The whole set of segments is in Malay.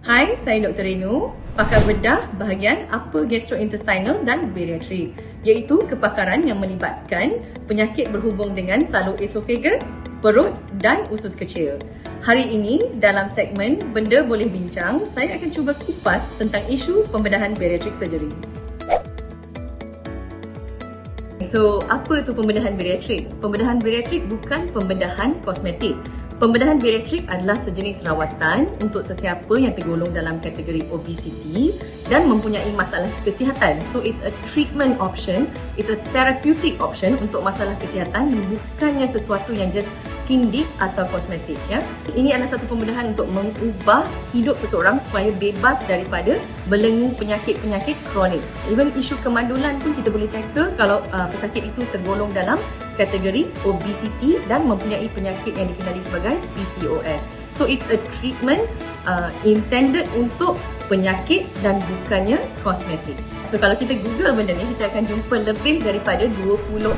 Hai, saya Dr. Renu, pakar bedah bahagian upper gastrointestinal dan bariatrik, iaitu kepakaran yang melibatkan penyakit berhubung dengan salur esophagus, perut dan usus kecil. Hari ini dalam segmen Benda Boleh Bincang, saya akan cuba kupas tentang isu pembedahan bariatric surgery. So, apa itu pembedahan bariatrik? Pembedahan bariatrik bukan pembedahan kosmetik. Pembedahan bariatrik adalah sejenis rawatan untuk sesiapa yang tergolong dalam kategori obesity dan mempunyai masalah kesihatan. So it's a treatment option, it's a therapeutic option untuk masalah kesihatan, bukannya sesuatu yang just skin deep atau kosmetik, ya. Ini adalah satu pembedahan untuk mengubah hidup seseorang supaya bebas daripada belenggu penyakit-penyakit kronik. Even isu kemandulan pun kita boleh tackle kalau pesakit itu tergolong dalam kategori obesity dan mempunyai penyakit yang dikenali sebagai PCOS. So it's a treatment intended untuk penyakit dan bukannya kosmetik. So kalau kita Google benda ni, kita akan jumpa lebih daripada 26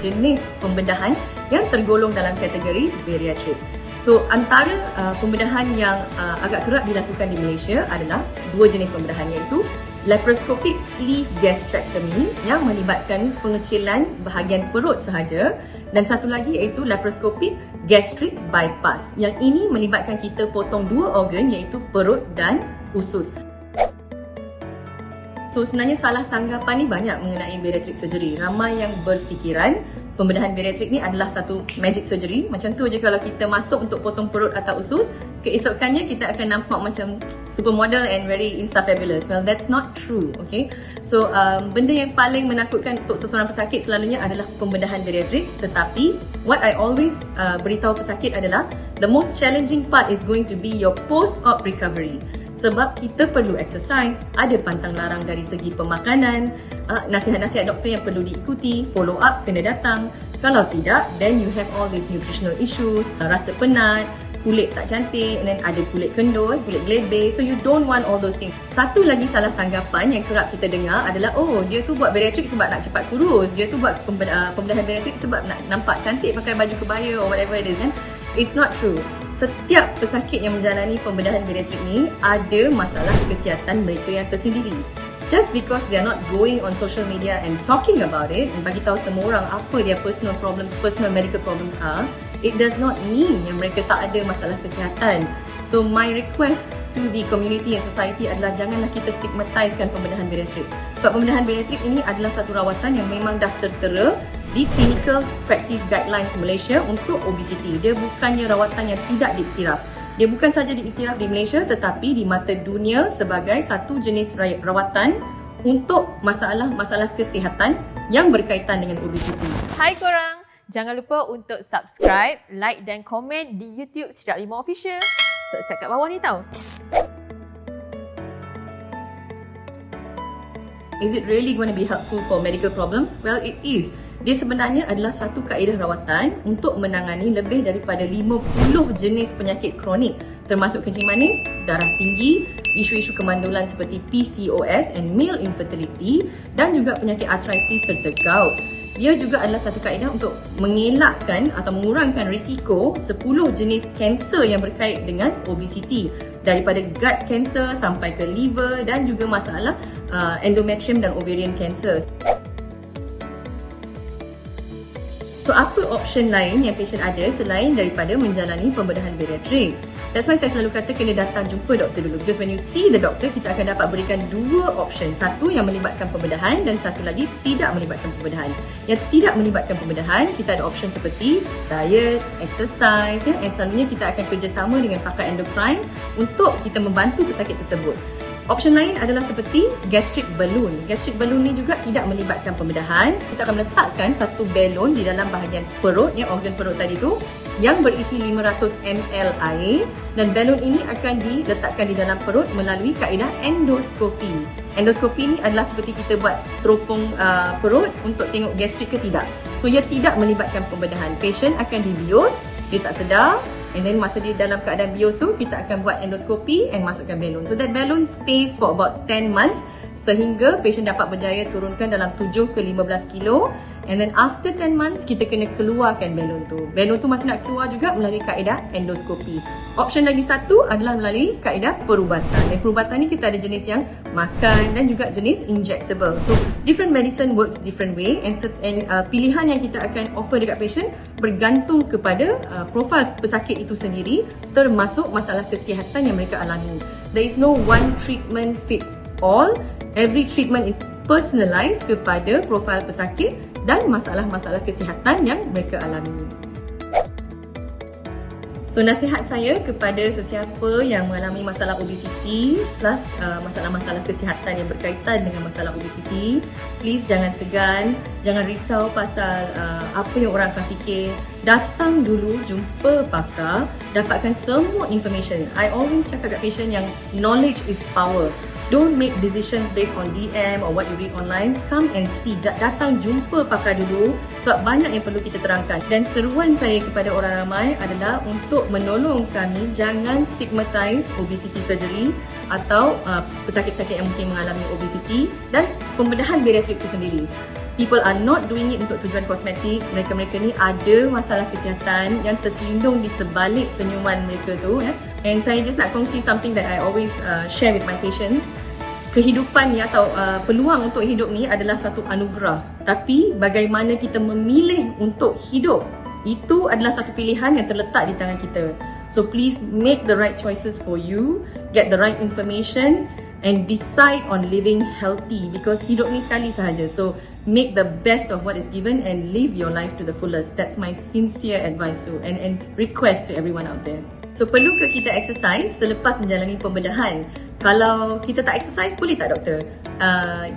jenis pembedahan yang tergolong dalam kategori bariatrik. So antara pembedahan yang agak kerap dilakukan di Malaysia adalah dua jenis pembedahan, iaitu laparoscopic sleeve gastrectomy yang melibatkan pengecilan bahagian perut sahaja, dan satu lagi iaitu laparoscopic gastric bypass. Yang ini melibatkan kita potong dua organ, iaitu perut dan usus. So sebenarnya salah tanggapan ni banyak mengenai bariatric surgery. Ramai yang berfikiran pembedahan bariatrik ni adalah satu magic surgery. Macam tu je, kalau kita masuk untuk potong perut atau usus, keesokannya kita akan nampak macam supermodel and very insta-fabulous. Well, that's not true, okay? So, benda yang paling menakutkan untuk seseorang pesakit selalunya adalah pembedahan bariatrik. Tetapi, what I always beritahu pesakit adalah the most challenging part is going to be your post-op recovery. Sebab kita perlu exercise, ada pantang larang dari segi pemakanan, nasihat-nasihat doktor yang perlu diikuti, follow up kena datang. Kalau tidak, then you have all these nutritional issues, rasa penat, kulit tak cantik, and then ada kulit kendor, kulit gelebeh. So you don't want all those things. Satu lagi salah tanggapan yang kerap kita dengar adalah, oh, dia tu buat bariatrik sebab nak cepat kurus, dia tu buat pembedahan bariatrik sebab nak nampak cantik pakai baju kebaya or whatever it is, kan? It's not true. Setiap pesakit yang menjalani pembedahan bariatrik ni ada masalah kesihatan mereka yang tersendiri. Just because they are not going on social media and talking about it and bagi tahu semua orang apa their personal problems, personal medical problems are, it does not mean yang mereka tak ada masalah kesihatan. So my request to the community and society adalah janganlah kita stigmatisekan pembedahan bariatrik. Sebab pembedahan bariatrik ini adalah satu rawatan yang memang dah tertera di Clinical Practice Guidelines Malaysia untuk obesity. Dia bukannya rawatan yang tidak diiktiraf. Dia bukan saja diiktiraf di Malaysia tetapi di mata dunia sebagai satu jenis rawatan untuk masalah-masalah kesihatan yang berkaitan dengan obesity. Hai korang, jangan lupa untuk subscribe, like dan komen di YouTube Sejak Lima Official. Subscribe kat bawah ni tau. Is it really going to be helpful for medical problems? Well, it is. Dia sebenarnya adalah satu kaedah rawatan untuk menangani lebih daripada 50 jenis penyakit kronik, termasuk kencing manis, darah tinggi, isu-isu kemandulan seperti PCOS and male infertility, dan juga penyakit arthritis serta gout. Dia juga adalah satu kaedah untuk mengelakkan atau mengurangkan risiko 10 jenis kanser yang berkait dengan obesity, daripada gut cancer sampai ke liver dan juga masalah endometrium dan ovarian cancer. So, apa option lain yang patient ada selain daripada menjalani pembedahan bariatrik? That's why saya selalu kata kena datang jumpa doktor dulu. Because when you see the doctor, kita akan dapat berikan dua option. Satu yang melibatkan pembedahan dan satu lagi tidak melibatkan pembedahan. Yang tidak melibatkan pembedahan, kita ada option seperti diet, exercise, ya. Dan selalunya kita akan kerjasama dengan pakar endocrine untuk kita membantu pesakit tersebut. Option lain adalah seperti gastric balloon. Gastric balloon ni juga tidak melibatkan pembedahan. Kita akan meletakkan satu balon di dalam bahagian perut, ya, organ perut tadi tu, yang berisi 500 ml air, dan balon ini akan diletakkan di dalam perut melalui kaedah endoskopi. Endoskopi ni adalah seperti kita buat teropong perut untuk tengok gastrik ke tidak. So ia tidak melibatkan pembedahan. Patient akan dibius, dia tak sedar, and then masa dia dalam keadaan bios tu, kita akan buat endoskopi and masukkan balon. So that balon stays for about 10 months sehingga patient dapat berjaya turunkan dalam 7 ke 15 kilo, And then after 10 months, kita kena keluarkan balon tu. Balon tu masih nak keluar juga melalui kaedah endoskopi. Option lagi satu adalah melalui kaedah perubatan. Dan perubatan ni kita ada jenis yang makan dan juga jenis injectable. So, different medicine works different way and pilihan yang kita akan offer dekat patient bergantung kepada profil pesakit itu sendiri, termasuk masalah kesihatan yang mereka alami. There is no one treatment fits all. Every treatment is personalized kepada profil pesakit dan masalah-masalah kesihatan yang mereka alami. So, nasihat saya kepada sesiapa yang mengalami masalah obesiti plus masalah-masalah kesihatan yang berkaitan dengan masalah obesiti, please jangan segan, jangan risau pasal apa yang orang akan fikir. Datang dulu jumpa pakar, dapatkan semua information. I always cakap kat patient yang knowledge is power. Don't make decisions based on DM or what you read online. Come and see. Datang jumpa pakar dulu sebab banyak yang perlu kita terangkan. Dan seruan saya kepada orang ramai adalah untuk menolong kami jangan stigmatize obesity surgery atau pesakit-pesakit yang mungkin mengalami obesity dan pembedahan bariatrik itu sendiri. People are not doing it untuk tujuan kosmetik. Mereka-mereka ni ada masalah kesihatan yang terselindung di sebalik senyuman mereka tu. And saya just nak kongsi something that I always share with my patients. Kehidupan ni atau peluang untuk hidup ni adalah satu anugerah. Tapi bagaimana kita memilih untuk hidup, itu adalah satu pilihan yang terletak di tangan kita. So please make the right choices for you, get the right information and decide on living healthy because hidup ni sekali sahaja. So make the best of what is given and live your life to the fullest. That's my sincere advice and request to everyone out there. So, perlu ke kita exercise selepas menjalani pembedahan? Kalau kita tak exercise, boleh tak doktor?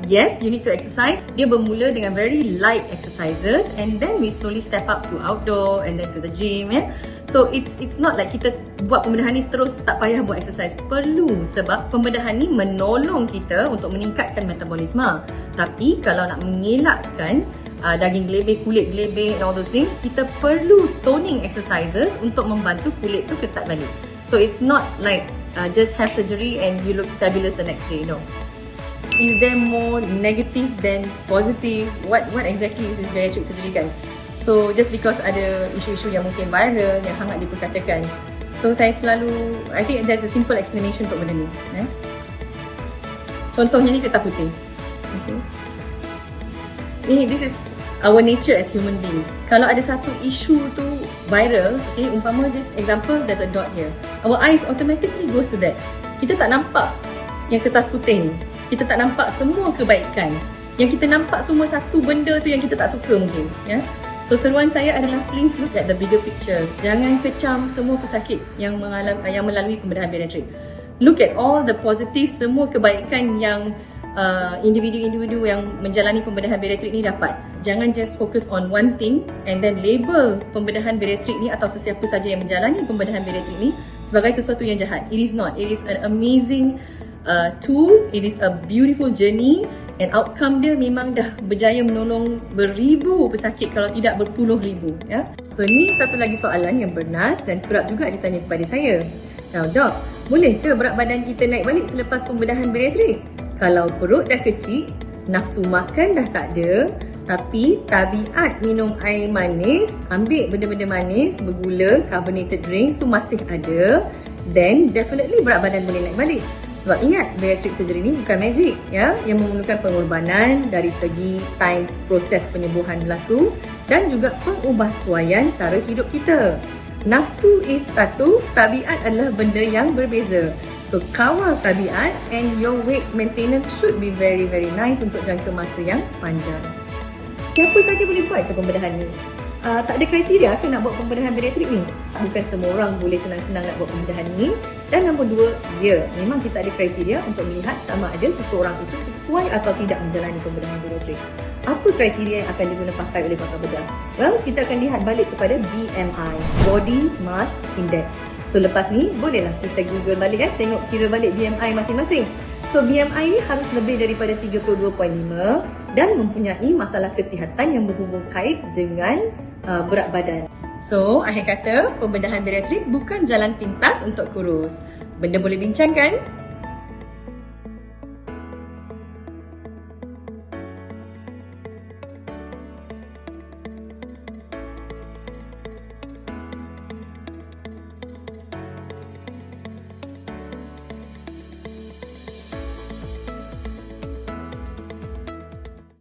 Yes, you need to exercise. Dia bermula dengan very light exercises and then we slowly step up to outdoor and then to the gym. So, it's not like kita buat pembedahan ni terus tak payah buat exercise. Perlu sebab pembedahan ni menolong kita untuk meningkatkan metabolisme. Tapi, kalau nak mengelakkan daging gelebeh, kulit gelebeh and all those things, kita perlu toning exercises untuk membantu kulit tu ketat balik. So it's not like just have surgery and you look fabulous the next day. No. Is there more negative than positive? What exactly is this bariatric surgery kan? So just because ada isu-isu yang mungkin viral, yang hangat diperkatakan. So saya selalu, I think there's a simple explanation untuk benda ni. Contohnya ni ketah putih. Okay. This is our nature as human beings. Kalau ada satu isu tu viral, okay, umpama just example, there's a dot here. Our eyes automatically goes to that. Kita tak nampak yang kertas putih ni. Kita tak nampak semua kebaikan. Yang kita nampak semua satu benda tu yang kita tak suka mungkin. So seruan saya adalah please look at the bigger picture. Jangan kecam semua pesakit yang melalui pembedahan bariatrik. Look at all the positive, semua kebaikan yang individu-individu yang menjalani pembedahan bariatrik ni dapat. Jangan just focus on one thing and then label pembedahan bariatrik ni atau sesiapa saja yang menjalani pembedahan bariatrik ni sebagai sesuatu yang jahat. It is not. It is an amazing tool. It is a beautiful journey and outcome dia memang dah berjaya menolong beribu pesakit kalau tidak berpuluh ribu. So ni satu lagi soalan yang bernas dan kerap juga ditanya kepada saya. Now dok, boleh ke berat badan kita naik balik selepas pembedahan bariatrik? Kalau perut dah kecil, nafsu makan dah tak ada, tapi tabiat minum air manis, ambil benda-benda manis, bergula, carbonated drinks tu masih ada, then definitely berat badan boleh naik balik. Sebab ingat, bariatric surgery ni bukan magic, yang memerlukan pengorbanan dari segi time proses penyembuhan berlaku dan juga pengubahsuaian cara hidup kita. Nafsu is satu, tabiat adalah benda yang berbeza. So, kawal tabiat and your weight maintenance should be very nice untuk jangka masa yang panjang. Siapa saja boleh buat ke pembedahan ni? Tak ada kriteria ke nak buat pembedahan bariatrik ni? Bukan semua orang boleh senang-senang nak buat pembedahan ni. Dan nombor dua, memang kita ada kriteria untuk melihat sama ada seseorang itu sesuai atau tidak menjalani pembedahan bariatrik. Apa kriteria yang akan digunakan pakai oleh pakar bedah? Well, kita akan lihat balik kepada BMI, Body Mass Index. So lepas ni bolehlah kita Google balik tengok kira balik BMI masing-masing. So BMI ni harus lebih daripada 32.5 dan mempunyai masalah kesihatan yang berhubung kait dengan berat badan. So akhir kata, pembedahan bariatrik bukan jalan pintas untuk kurus. Benda boleh bincangkan,